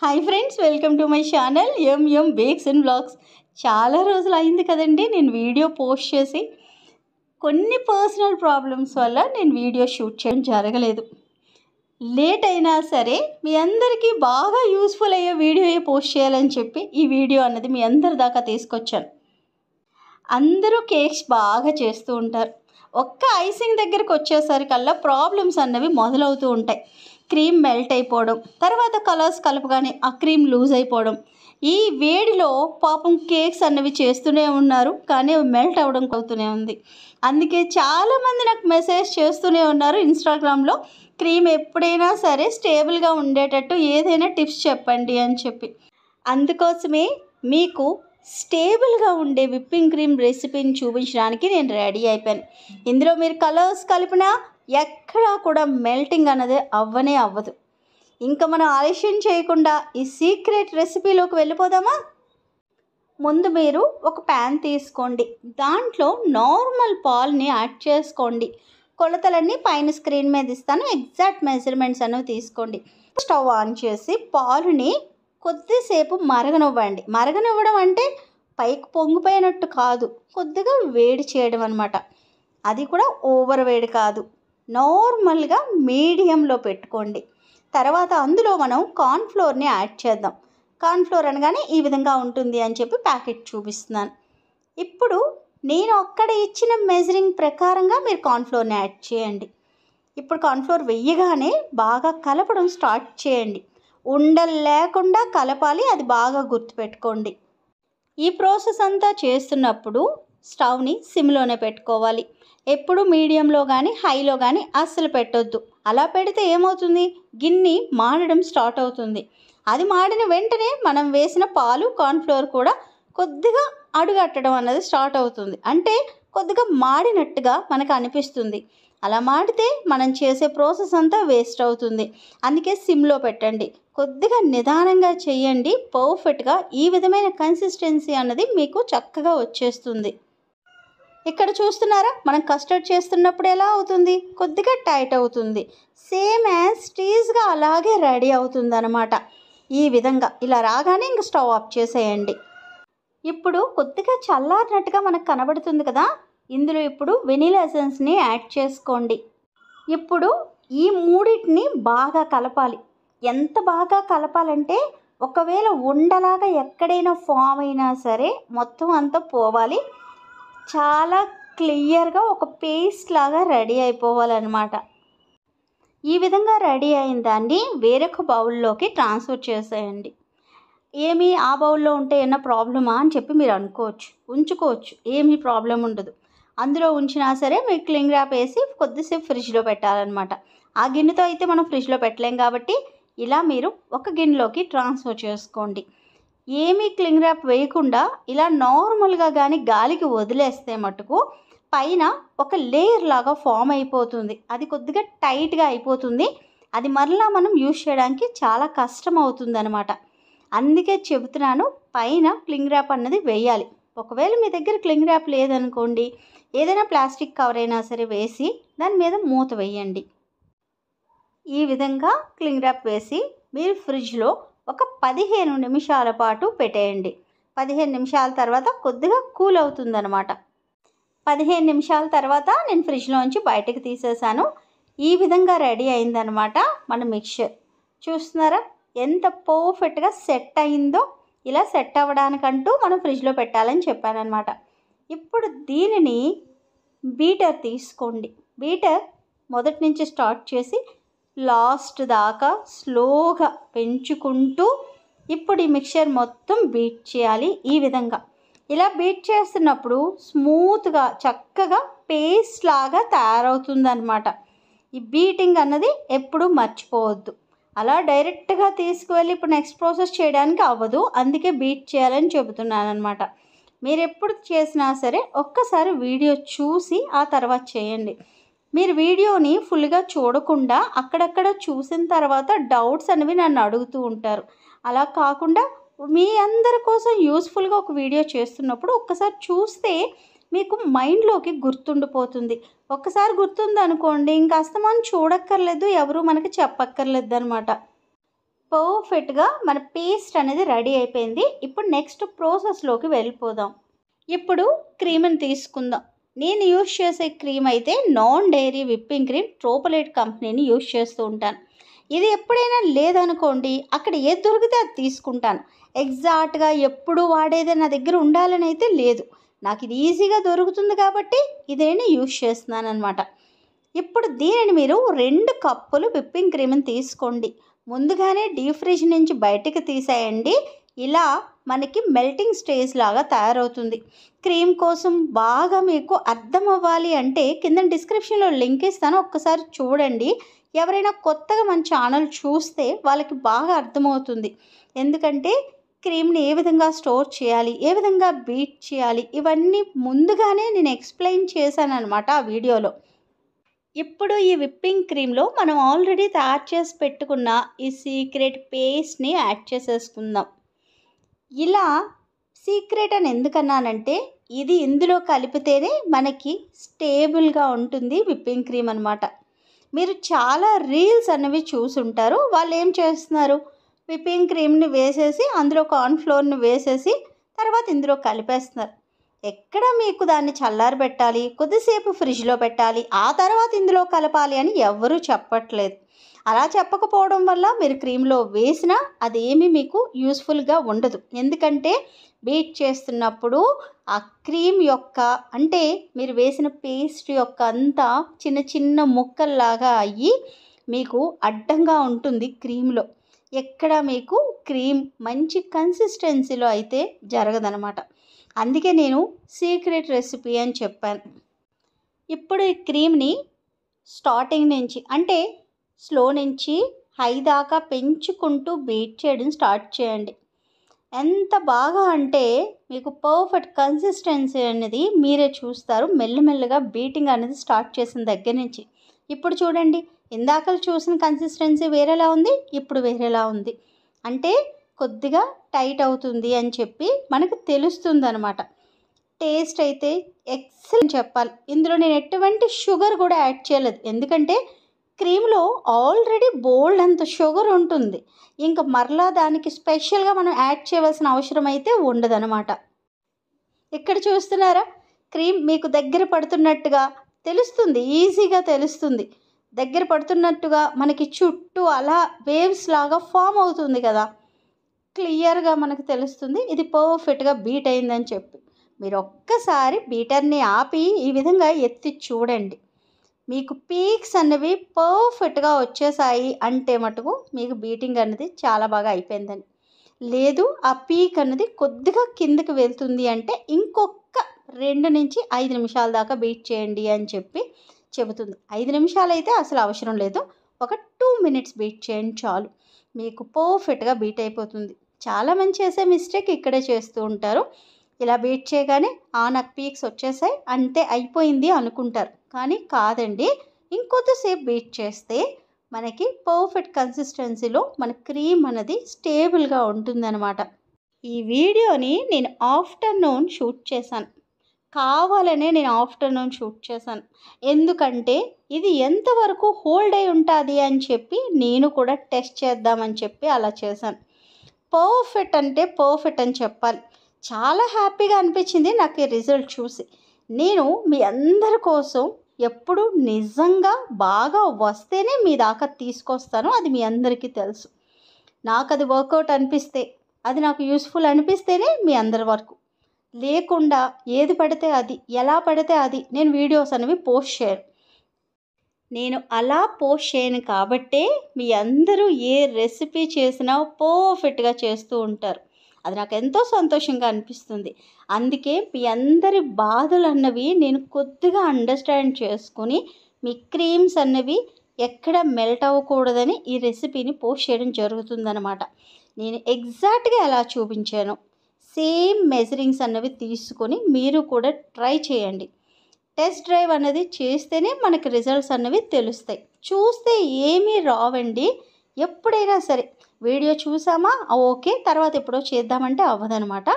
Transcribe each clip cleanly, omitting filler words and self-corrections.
Hi friends, welcome to my channel M bakes and blogs. చాలా రోజులు అయింది కదండి నేను వీడియో పోస్ట్ చేసి. కొన్ని పర్సనల్ ప్రాబ్లమ్స్ వల్ల నేను వీడియో షూట్ చేయడం జరగలేదు. లేట్ అయినా సరే మీ అందరికీ బాగా యూస్ఫుల్ అయ్యే వీడియోయే పోస్ట్ చేయాలని చెప్పి ఈ వీడియో అన్నది మీ అందరి దాకా తీసుకొచ్చాను. అందరూ కేక్స్ బాగా చేస్తూ ఉంటారు. ఒక్క ఐసింగ్ దగ్గరికి వచ్చేసరికల్లా ప్రాబ్లమ్స్ అన్నవి మొదలవుతూ ఉంటాయి. క్రీమ్ మెల్ట్ అయిపోవడం, తర్వాత కలర్స్ కలపగానే ఆ క్రీమ్ లూజ్ అయిపోవడం. ఈ వేడిలో పాపం కేక్స్ అన్నవి చేస్తూనే ఉన్నారు, కానీ మెల్ట్ అవ్వడం అవుతూనే ఉంది. అందుకే చాలామంది నాకు మెసేజ్ చేస్తూనే ఉన్నారు ఇన్స్టాగ్రామ్లో, క్రీమ్ ఎప్పుడైనా సరే స్టేబుల్గా ఉండేటట్టు ఏదైనా టిప్స్ చెప్పండి అని చెప్పి. అందుకోసమే మీకు స్టేబుల్గా ఉండే విప్పింగ్ క్రీమ్ రెసిపీని చూపించడానికి నేను రెడీ అయిపోయాను. ఇందులో మీరు కలర్స్ కలిపినా ఎక్కడా కూడా మెల్టింగ్ అన్నది అవ్వనే అవ్వదు. ఇంకా మనం ఆలస్యం చేయకుండా ఈ సీక్రెట్ రెసిపీలోకి వెళ్ళిపోదామా? ముందు మీరు ఒక ప్యాన్ తీసుకోండి, దాంట్లో నార్మల్ పాల్ని యాడ్ చేసుకోండి. కొలతలన్నీ పైన స్క్రీన్ మీద ఇస్తాను, ఎగ్జాక్ట్ మెజర్మెంట్స్ అనేవి తీసుకోండి. స్టవ్ ఆన్ చేసి పాలుని కొద్దిసేపు మరగనివ్వండి. మరగనివ్వడం అంటే పైకి పొంగిపోయినట్టు కాదు, కొద్దిగా వేడి చేయడం అనమాట. అది కూడా ఓవర్ వేడి కాదు, నార్మల్గా మీడియంలో పెట్టుకోండి. తర్వాత అందులో మనం కార్న్ఫ్లోర్ని యాడ్ చేద్దాం. కార్న్ఫ్లోర్ అనగానే ఈ విధంగా ఉంటుంది అని చెప్పి ప్యాకెట్ చూపిస్తున్నాను. ఇప్పుడు నేను అక్కడ ఇచ్చిన మెజరింగ్ ప్రకారంగా మీరు కార్న్ఫ్లోర్ని యాడ్ చేయండి. ఇప్పుడు కార్న్ఫ్లోర్ వెయ్యగానే బాగా కలపడం స్టార్ట్ చేయండి. ఉండలు లేకుండా కలపాలి, అది బాగా గుర్తుపెట్టుకోండి. ఈ ప్రాసెస్ అంతా చేస్తున్నప్పుడు స్టవ్ని సిమ్లోనే పెట్టుకోవాలి. ఎప్పుడు మీడియంలో కానీ హైలో కానీ అస్సలు పెట్టొద్దు. అలా పెడితే ఏమవుతుంది, గిన్నె మాడడం స్టార్ట్ అవుతుంది. అది మాడిన వెంటనే మనం వేసిన పాలు కార్న్ఫ్లోర్ కూడా కొద్దిగా అడుగట్టడం అన్నది స్టార్ట్ అవుతుంది. అంటే కొద్దిగా మాడినట్టుగా మనకు అనిపిస్తుంది. అలా మాడితే మనం చేసే ప్రాసెస్ అంతా వేస్ట్ అవుతుంది. అందుకే సిమ్లో పెట్టండి, కొద్దిగా నిదానంగా చేయండి. పర్ఫెక్ట్గా ఈ విధమైన కన్సిస్టెన్సీ అన్నది మీకు చక్కగా వచ్చేస్తుంది. ఇక్కడ చూస్తున్నారా, మనం కస్టర్డ్ చేస్తున్నప్పుడు ఎలా అవుతుంది, కొద్దిగా టైట్ అవుతుంది. సేమ్ యాజ్ టీజ్గా అలాగే రెడీ అవుతుంది అనమాట. ఈ విధంగా ఇలా రాగానే ఇంక స్టవ్ ఆఫ్ చేసేయండి. ఇప్పుడు కొద్దిగా చల్లారినట్టుగా మనకు కనబడుతుంది కదా, ఇందులో ఇప్పుడు వెనిలా ఎసెన్స్ని యాడ్ చేసుకోండి. ఇప్పుడు ఈ మూడింటిని బాగా కలపాలి. ఎంత బాగా కలపాలంటే ఒకవేళ ఉండలాగా ఎక్కడైనా ఫామ్ అయినా సరే మొత్తం అంతా పోవాలి. చాలా క్లియర్గా ఒక పేస్ట్ లాగా రెడీ అయిపోవాలన్నమాట. ఈ విధంగా రెడీ అయిన దాన్ని వేరొక బౌల్లోకి ట్రాన్స్ఫర్ చేసేయండి. ఏమి ఆ బౌల్లో ఉంటే ఏమైనా ప్రాబ్లమా అని చెప్పి మీరు అనుకోవచ్చు, ఉంచుకోవచ్చు, ఏమీ ప్రాబ్లం ఉండదు. అందులో ఉంచినా సరే మీరు క్లింగ్ ర్యాప్ వేసి కొద్దిసేపు ఫ్రిడ్జ్లో పెట్టాలన్నమాట. ఆ గిన్నెతో అయితే మనం ఫ్రిడ్జ్లో పెట్టలేం కాబట్టి ఇలా మీరు ఒక గిన్నెలోకి ట్రాన్స్ఫర్ చేసుకోండి. ఏమీ క్లింగ్ ర్యాప్ వేయకుండా ఇలా నార్మల్గా కానీ గాలికి వదిలేస్తే మటుకు పైన ఒక లేయర్ లాగా ఫామ్ అయిపోతుంది. అది కొద్దిగా టైట్గా అయిపోతుంది. అది మరలా మనం యూజ్ చేయడానికి చాలా కష్టం అవుతుంది అనమాట. అందుకే చెబుతున్నాను, పైన క్లింగ్ ర్యాప్ అన్నది వేయాలి. ఒకవేళ మీ దగ్గర క్లింగ్ ర్యాప్ లేదనుకోండి, ఏదైనా ప్లాస్టిక్ కవర్ అయినా సరే వేసి దాని మీద మూత వేయండి. ఈ విధంగా క్లింగ్ ర్యాప్ వేసి మీరు ఫ్రిడ్జ్లో ఒక 15 నిమిషాల పాటు పెట్టేయండి. 15 నిమిషాల తర్వాత కొద్దిగా కూల్ అవుతుందన్నమాట. 15 నిమిషాల తర్వాత నేను ఫ్రిడ్జ్లోంచి బయటకు తీసేసాను. ఈ విధంగా రెడీ అయిందనమాట మన మిక్చర్. చూస్తున్నారా ఎంత పర్ఫెక్ట్గా సెట్ అయిందో. ఇలా సెట్ అవ్వడానికంటూ మనం ఫ్రిడ్జ్లో పెట్టాలని చెప్పానమాట. ఇప్పుడు దీనిని బీటర్ తీసుకోండి. బీటర్ మొదటి నుంచి స్టార్ట్ చేసి లాస్ట్ దాకా స్లోగా పెంచుకుంటూ ఇప్పుడు ఈ మిక్చర్ మొత్తం బీట్ చేయాలి. ఈ విధంగా ఇలా బీట్ చేస్తున్నప్పుడు స్మూత్గా చక్కగా పేస్ట్ లాగా తయారవుతుందన్నమాట. ఈ బీటింగ్ అన్నది ఎప్పుడూ మర్చిపోవద్దు. అలా డైరెక్ట్గా తీసుకువెళ్ళి ఇప్పుడు నెక్స్ట్ ప్రాసెస్ చేయడానికి అవ్వదు, అందుకే బీట్ చేయాలని చెబుతున్నాను అనమాట. మీరు ఎప్పుడు చేసినా సరే ఒక్కసారి వీడియో చూసి ఆ తర్వాత చేయండి. మీరు వీడియోని ఫుల్గా చూడకుండా అక్కడక్కడ చూసిన తర్వాత డౌట్స్ అనేవి నన్ను అడుగుతూ ఉంటారు. అలా కాకుండా మీ అందరి కోసం యూస్ఫుల్గా ఒక వీడియో చేస్తున్నప్పుడు ఒక్కసారి చూస్తే మీకు మైండ్లోకి గుర్తుండిపోతుంది. ఒక్కసారి గుర్తుంది అనుకోండి, ఇంకా అస్తమానం చూడక్కర్లేదు, ఎవరు మనకి చెప్పక్కర్లేదు అనమాట. పర్ఫెక్ట్గా మన పేస్ట్ అనేది రెడీ అయిపోయింది. ఇప్పుడు నెక్స్ట్ ప్రాసెస్లోకి వెళ్ళిపోదాం. ఇప్పుడు క్రీమ్ని తీసుకుందాం. నేను యూజ్ చేసే క్రీమ్ అయితే నాన్ డైరీ విప్పింగ్ క్రీమ్ ట్రోపలేట్ కంపెనీని యూజ్ చేస్తూ ఉంటాను. ఇది ఎప్పుడైనా లేదనుకోండి, అక్కడ ఏది దొరికితే అది తీసుకుంటాను. ఎగ్జాక్ట్గా ఎప్పుడు వాడేదే నా దగ్గర ఉండాలని అయితే లేదు. నాకు ఇది ఈజీగా దొరుకుతుంది కాబట్టి ఇదేని యూజ్ చేస్తున్నాను అనమాట. ఇప్పుడు దీనిని మీరు 2 కప్పులు విప్పింగ్ క్రీమ్ని తీసుకోండి. ముందుగానే డీప్ ఫ్రిడ్జ్ నుంచి బయటకు తీసేయండి. ఇలా మనకి మెల్టింగ్ స్టేజ్ లాగా తయారవుతుంది. క్రీమ్ కోసం బాగా మీకు అర్థం అవ్వాలి అంటే కింద డిస్క్రిప్షన్లో లింక్ ఇస్తాను, ఒక్కసారి చూడండి. ఎవరైనా కొత్తగా మన ఛానల్ చూస్తే వాళ్ళకి బాగా అర్థమవుతుంది. ఎందుకంటే క్రీమ్ని ఏ విధంగా స్టోర్ చేయాలి, ఏ విధంగా బీట్ చేయాలి, ఇవన్నీ ముందుగానే నేను ఎక్స్ప్లెయిన్ చేశాను అనమాట ఆ వీడియోలో. ఇప్పుడు ఈ విప్పింగ్ క్రీమ్లో మనం ఆల్రెడీ తయారు చేసి పెట్టుకున్న ఈ సీక్రెట్ పేస్ట్ని యాడ్ చేసేసుకుందాం. ఇలా సీక్రెట్ అని ఎందుకన్నానంటే ఇది ఇందులో కలిపితేనే మనకి స్టేబుల్గా ఉంటుంది విప్పింగ్ క్రీమ్ అనమాట. మీరు చాలా రీల్స్ అనేవి చూసుంటారు. వాళ్ళు ఏం చేస్తున్నారు, విప్పింగ్ క్రీమ్ని వేసేసి అందులో కార్న్ఫ్లోర్ని వేసేసి తర్వాత ఇందులో కలిపేస్తున్నారు. ఎక్కడ మీకు దాన్ని చల్లారబెట్టాలి, కొద్దిసేపు ఫ్రిడ్జ్లో పెట్టాలి, ఆ తర్వాత ఇందులో కలపాలి అని ఎవ్వరూ చెప్పట్లేదు. అలా చెప్పకపోవడం వల్ల మీరు క్రీమ్లో వేసినా అదేమీ మీకు యూస్ఫుల్గా ఉండదు. ఎందుకంటే బీట్ చేస్తున్నప్పుడు ఆ క్రీమ్ యొక్క అంటే మీరు వేసిన పేస్ట్ యొక్క అంతా చిన్న చిన్న ముక్కల్లాగా అయ్యి మీకు అడ్డంగా ఉంటుంది క్రీమ్లో. ఎక్కడ మీకు క్రీమ్ మంచి కన్సిస్టెన్సీలో అయితే జరగదనమాట. అందుకే నేను సీక్రెట్ రెసిపీ అని చెప్పాను. ఇప్పుడు ఈ క్రీమ్ని స్టార్టింగ్ నుంచి అంటే స్లో నుంచి హై దాకా పెంచుకుంటూ బీట్ చేయడం స్టార్ట్ చేయండి. ఎంత బాగా అంటే మీకు పర్ఫెక్ట్ కన్సిస్టెన్సీ అనేది మీరే చూస్తారు మెల్లమెల్లగా బీటింగ్ అనేది స్టార్ట్ చేసిన దగ్గర నుంచి. ఇప్పుడు చూడండి, ఇందాక చూసిన కన్సిస్టెన్సీ వేరేలా ఉంది, ఇప్పుడు వేరేలా ఉంది. అంటే కొద్దిగా టైట్ అవుతుంది అని చెప్పి మనకు తెలుస్తుంది అనమాట. టేస్ట్ అయితే ఎక్సలెంట్ చెప్పాలి. ఇందులో నేను ఎటువంటి షుగర్ కూడా యాడ్ చేయలేదు. ఎందుకంటే క్రీమ్లో ఆల్రెడీ బోల్డ్ అంత షుగర్ ఉంటుంది. ఇంకా మరలా దానికి స్పెషల్గా మనం యాడ్ చేయవలసిన అవసరం అయితే ఉండదనమాట. ఇక్కడ చూస్తున్నారా, క్రీమ్ మీకు దగ్గర పడుతున్నట్టుగా తెలుస్తుంది, ఈజీగా తెలుస్తుంది. దగ్గర పడుతున్నట్టుగా మనకి చుట్టూ అలా వేవ్స్ లాగా ఫామ్ అవుతుంది కదా, క్లియర్గా మనకు తెలుస్తుంది ఇది పర్ఫెక్ట్గా బీట్ అయిందని చెప్పి. మీరు ఒక్కసారి బీటర్ని ఆపి ఈ విధంగా ఎత్తి చూడండి. మీకు పీక్స్ అనేవి పర్ఫెక్ట్గా వచ్చేసాయి అంటే మటుకు మీకు బీటింగ్ అనేది చాలా బాగా అయిపోయిందని. లేదు ఆ పీక్ అనేది కొద్దిగా కిందకి వెళ్తుంది అంటే ఇంకొక 2 నుంచి 5 నిమిషాల దాకా బీట్ చేయండి అని చెప్పి చెబుతుంది. 5 నిమిషాలు అయితే అసలు అవసరం లేదు, ఒక 2 మినిట్స్ బీట్ చేయండి చాలు, మీకు పర్ఫెక్ట్గా బీట్ అయిపోతుంది. చాలామంది చేసే మిస్టేక్ ఇక్కడే చేస్తూ ఉంటారు. ఇలా బీట్ చేయగానే నాకు పీక్స్ వచ్చేసాయి అంతే అయిపోయింది అనుకుంటారు. కానీ కాదండి, ఇంకొద్దిసేపు బీట్ చేస్తే మనకి పర్ఫెక్ట్ కన్సిస్టెన్సీలో మన క్రీమ్ అనేది స్టేబుల్గా ఉంటుందన్నమాట. ఈ వీడియోని నేను ఆఫ్టర్నూన్ షూట్ చేశాను. కావాలనే నేను ఆఫ్టర్నూన్ షూట్ చేశాను. ఎందుకంటే ఇది ఎంతవరకు హోల్డ్ అయి ఉంటుంది అని చెప్పి నేను కూడా టెస్ట్ చేద్దామని చెప్పి అలా చేశాను. పర్ఫెక్ట్ అంటే పర్ఫెక్ట్ అని చెప్పాలి. చాలా హ్యాపీగా అనిపించింది నాకు ఈ రిజల్ట్ చూసి. నేను మీ అందరి కోసం ఎప్పుడు నిజంగా బాగా వస్తేనే మీ దాకా తీసుకొస్తాను, అది మీ అందరికీ తెలుసు. నాకు అది వర్కౌట్ అనిపిస్తే, అది నాకు యూస్ఫుల్ అనిపిస్తేనే మీ అందరి వరకు, లేకుండా ఏది పడితే అది ఎలా పడితే అది నేను వీడియోస్ అనేవి పోస్ట్ చేయను. నేను అలా పోస్ట్ చేయను కాబట్టే మీ అందరూ ఏ రెసిపీ చేసినా పర్ఫెక్ట్గా చేస్తూ ఉంటారు. అది నాకు ఎంతో సంతోషంగా అనిపిస్తుంది. అందుకే మీ అందరి బాధలు అన్నవి నేను కొద్దిగా అండర్స్టాండ్ చేసుకొని మీ క్రీమ్స్ అన్నవి ఎక్కడ మెల్ట్ అవ్వకూడదని ఈ రెసిపీని పోస్ట్ చేయడం జరుగుతుందన్నమాట. నేను ఎగ్జాక్ట్గా ఎలా చూపించాను సేమ్ మెజరింగ్స్ అన్నవి తీసుకొని మీరు కూడా ట్రై చేయండి. టెస్ట్ డ్రైవ్ అనేది చేస్తేనే మనకి రిజల్ట్స్ అన్నవి తెలుస్తాయి. చూస్తే ఏమీ రావండి. ఎప్పుడైనా సరే వీడియో చూసామా ఓకే, తర్వాత ఎప్పుడో చేద్దామంటే అవ్వదనమాట.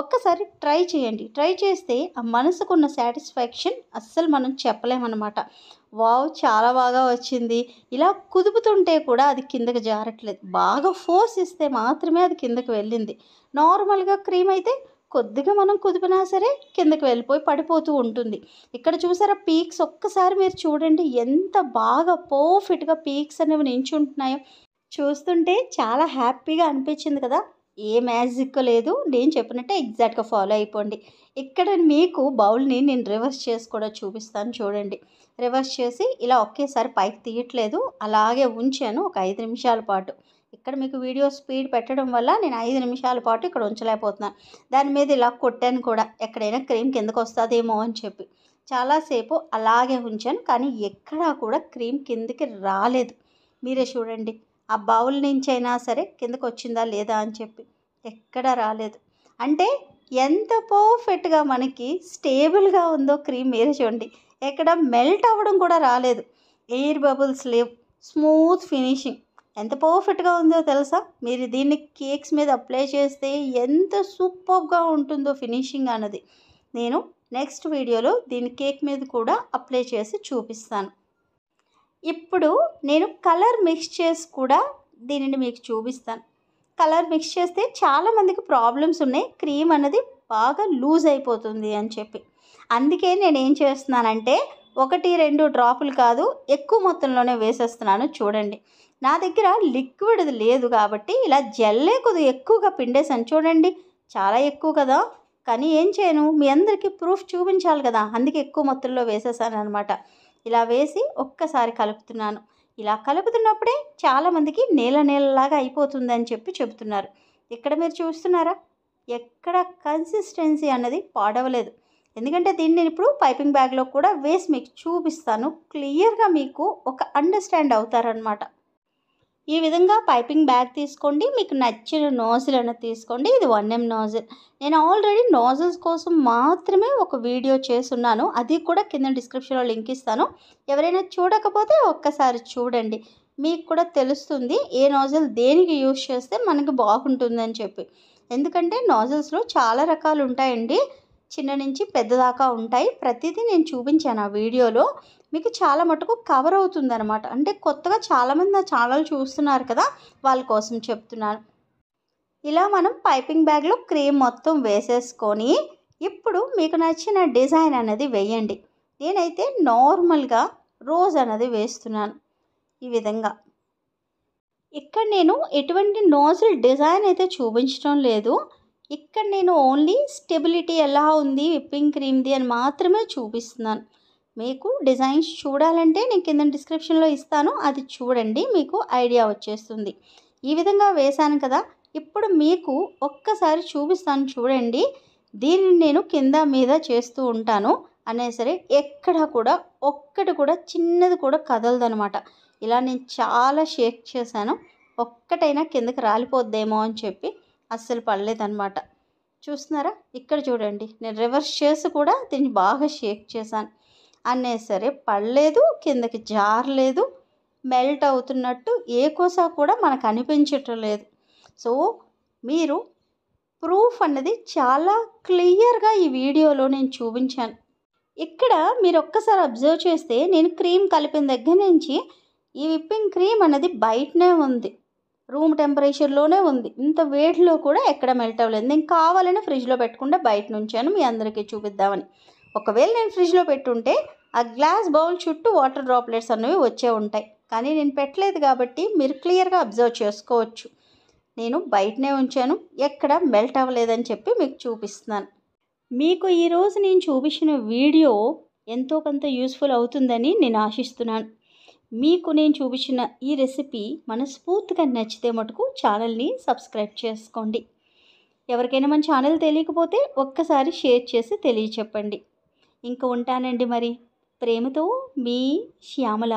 ఒక్కసారి ట్రై చేయండి. ట్రై చేస్తే ఆ మనసుకున్న సాటిస్ఫాక్షన్ అస్సలు మనం చెప్పలేమన్నమాట. వావ్! చాలా బాగా వచ్చింది. ఇలా కుదుపుతుంటే కూడా అది కిందకి జారట్లేదు. బాగా ఫోర్స్ ఇస్తే మాత్రమే అది కిందకి వెళ్ళింది. నార్మల్‌గా క్రీమ్ అయితే కొద్దిగా మనం కుదిపినా సరే కిందకి వెళ్ళిపోయి పడిపోతూ ఉంటుంది. ఇక్కడ చూసారా పీక్స్ ఒక్కసారి మీరు చూడండి ఎంత బాగా పర్ఫెక్ట్‌గా పీక్స్ అనేవి నించుంటున్నాయో. చూస్తుంటే చాలా హ్యాపీగా అనిపించింది కదా! ఏ మ్యాజిక్ లేదు. నేను చెప్పినట్టే ఎగ్జాక్ట్‌గా ఫాలో అయిపోండి. ఇక్కడ మీకు బౌల్‌ని నేను రివర్స్ చేసి కూడా చూపిస్తాను చూడండి. రివర్స్ చేసి ఇలా ఒకేసారి పైకి తీయట్లేదు. అలాగే ఉంచాను ఒక 5 నిమిషాల పాటు. ఇక్కడ మీకు వీడియో స్పీడ్ పెట్టడం వల్ల నేను 5 నిమిషాల పాటు ఇక్కడ ఉంచలేకపోతున్నాను. దాని మీద ఇలా కొట్టాను కూడా ఎక్కడైనా క్రీమ్ కిందకొస్తదేమో అని చెప్పి. చాలా సేపు అలాగే ఉంచాను. కానీ ఎక్కడా కూడా క్రీమ్ కిందకి రాలేదు. మీరే చూడండి. ఆ బౌల్ నుంచైనా సరే కిందకొచ్చిందా లేదా అని చెప్పి. ఎక్కడా రాలేదు. అంటే ఎంత పర్ఫెక్ట్‌గా మనకి స్టేబుల్‌గా ఉందో క్రీమ్ మీరే చూడండి. ఎక్కడ మెల్ట్ అవ్వడం కూడా రాలేదు. ఎయిర్ బబుల్స్ లేవు. Smooth finishing. ఎంత పర్ఫెక్ట్‌గా ఉందో తెలుసా? మీరు దీన్ని కేక్స్ మీద అప్లై చేస్తే ఎంత సూపర్బ్‌గా ఉంటుందో ఫినిషింగ్ అన్నది. నేను నెక్స్ట్ వీడియోలో దీన్ని కేక్ మీద కూడా అప్లై చేసి చూపిస్తాను. ఇప్పుడు నేను కలర్ మిక్స్ చేసి కూడా దీనిని మీకు చూపిస్తాను. కలర్ మిక్స్ చేస్తే చాలామందికి ప్రాబ్లమ్స్ ఉన్నాయి. క్రీమ్ అన్నది బాగా లూజ్ అయిపోతుంది అని చెప్పి. అందుకే నేనేం చేస్తున్నానంటే 1, 2 డ్రాపులు కాదు ఎక్కువ మొత్తంలోనే వేసేస్తున్నాను చూడండి. నా దగ్గర లిక్విడ్‌ది లేదు కాబట్టి ఇలా జెల్లే కొద్దిగా ఎక్కువగా పిండేసాను చూడండి. చాలా ఎక్కువ కదా! కానీ ఏం చేయను మీ అందరికీ ప్రూఫ్ చూపించాలి కదా! అందుకే ఎక్కువ మొత్తంలో వేసేసాననమాట. ఇలా వేసి ఒక్కసారి కలుపుతున్నాను. ఇలా కలుపుతున్నప్పుడే చాలామందికి నీళ్ళ నీళ్ళలాగా అయిపోతుందని చెప్పి చెబుతున్నారు. ఇక్కడ మీరు చూస్తున్నారా? ఎక్కడ కన్సిస్టెన్సీ అన్నది పాడవలేదు. ఎందుకంటే దీన్ని నేను ఇప్పుడు పైపింగ్ బ్యాగ్‌లో కూడా వేసి మీకు చూపిస్తాను. క్లియర్‌గా మీకు ఒక అండర్‌స్టాండ్ అవుతారనమాట. ఈ విధంగా పైపింగ్ బ్యాగ్ తీసుకోండి. మీకు నచ్చిన నోజిల్ అనేది తీసుకోండి. ఇది 1M నోజిల్. నేను ఆల్రెడీ నోజిల్స్ కోసం మాత్రమే ఒక వీడియో చేసున్నాను. అది కూడా కింద డిస్క్రిప్షన్‌లో లింక్ ఇస్తాను. ఎవరైనా చూడకపోతే ఒక్కసారి చూడండి. మీకు కూడా తెలుస్తుంది ఏ నోజిల్ దేనికి యూజ్ చేస్తే మనకు బాగుంటుందని చెప్పి. ఎందుకంటే నోజిల్స్‌లో చాలా రకాలు ఉంటాయండి. చిన్న నుంచి పెద్ద దాకా ఉంటాయి. ప్రతిదీ నేను చూపించాను ఆ వీడియోలో. మీకు చాలా మటుకు కవర్ అవుతుందనమాట. అంటే కొత్తగా చాలామంది నా ఛానల్ చూస్తున్నారు కదా! వాళ్ళ కోసం చెప్తున్నాను. ఇలా మనం పైపింగ్ బ్యాగ్‌లో క్రీమ్ మొత్తం వేసేసుకొని ఇప్పుడు మీకు నచ్చిన డిజైన్ అనేది వేయండి. నేనైతే నార్మల్‌గా రోజ్ అనేది వేస్తున్నాను. ఈ విధంగా. ఇక్కడ నేను ఎటువంటి నోజిల్ డిజైన్ అయితే చూపించడం లేదు. ఇక్కడ నేను ఓన్లీ స్టెబిలిటీ ఎలా ఉంది విప్పింగ్ క్రీమ్‌ది అని మాత్రమే చూపిస్తున్నాను. మీకు డిజైన్స్ చూడాలంటే నేను కింద డిస్క్రిప్షన్‌లో ఇస్తాను. అది చూడండి మీకు ఐడియా వచ్చేస్తుంది. ఈ విధంగా వేశాను కదా! ఇప్పుడు మీకు ఒక్కసారి చూపిస్తాను చూడండి. దీనిని నేను కింద మీద చేస్తూ ఉంటాను. అయినా సరే ఎక్కడ కూడా ఒక్కటి కూడా చిన్నది కూడా కదలదనమాట. ఇలా నేను చాలా షేక్ చేశాను. ఒక్కటైనా కిందకి రాలిపోద్దేమో అని చెప్పి అస్సలు పడలేదనమాట. చూస్తున్నారా? ఇక్కడ చూడండి. నేను రివర్స్ చేసి కూడా దీన్ని బాగా షేక్ చేశాను. అయినా సరే పడలేదు, కిందకి జారలేదు, మెల్ట్ అవుతున్నట్టు ఏ కోసా కూడా మనకు అనిపించటం లేదు. సో మీరు ప్రూఫ్ అన్నది చాలా క్లియర్‌గా ఈ వీడియోలో నేను చూపించాను. ఇక్కడ మీరు ఒక్కసారి అబ్జర్వ్ చేస్తే నేను క్రీమ్ కలిపిన దగ్గర నుంచి ఈ విప్పింగ్ క్రీమ్ అనేది బయటనే ఉంది. రూమ్ టెంపరేచర్‌లోనే ఉంది. ఇంత వేడిలో కూడా ఎక్కడ మెల్ట్ అవ్వలేదు. నేను కావాలని ఫ్రిడ్జ్‌లో పెట్టకుండా బయట నుంచాను మీ అందరికీ చూపిద్దామని. ఒకవేళ నేను ఫ్రిడ్జ్‌లో పెట్టుంటే ఆ గ్లాస్ బౌల్ చుట్టూ వాటర్ డ్రాప్లెట్స్ అనేవి వచ్చే ఉంటాయి. కానీ నేను పెట్టలేదు కాబట్టి మీరు క్లియర్‌గా అబ్జర్వ్ చేసుకోవచ్చు. నేను బయటనే ఉంచాను. ఎక్కడ మెల్ట్ అవ్వలేదని చెప్పి మీకు చూపిస్తున్నాను. మీకు ఈరోజు నేను చూపించిన వీడియో ఎంతో కొంత యూస్ఫుల్ అవుతుందని నేను ఆశిస్తున్నాను. మీకు నేను చూపించిన ఈ రెసిపీ మనస్ఫూర్తిగా నచ్చితే మటుకు ఛానల్ని సబ్స్క్రైబ్ చేసుకోండి. ఎవరికైనా మన ఛానల్ తెలియకపోతే ఒక్కసారి షేర్ చేసి తెలియచెప్పండి. ఇంకా ఉంటానండి మరి. ప్రేమతో మీ శ్యామల.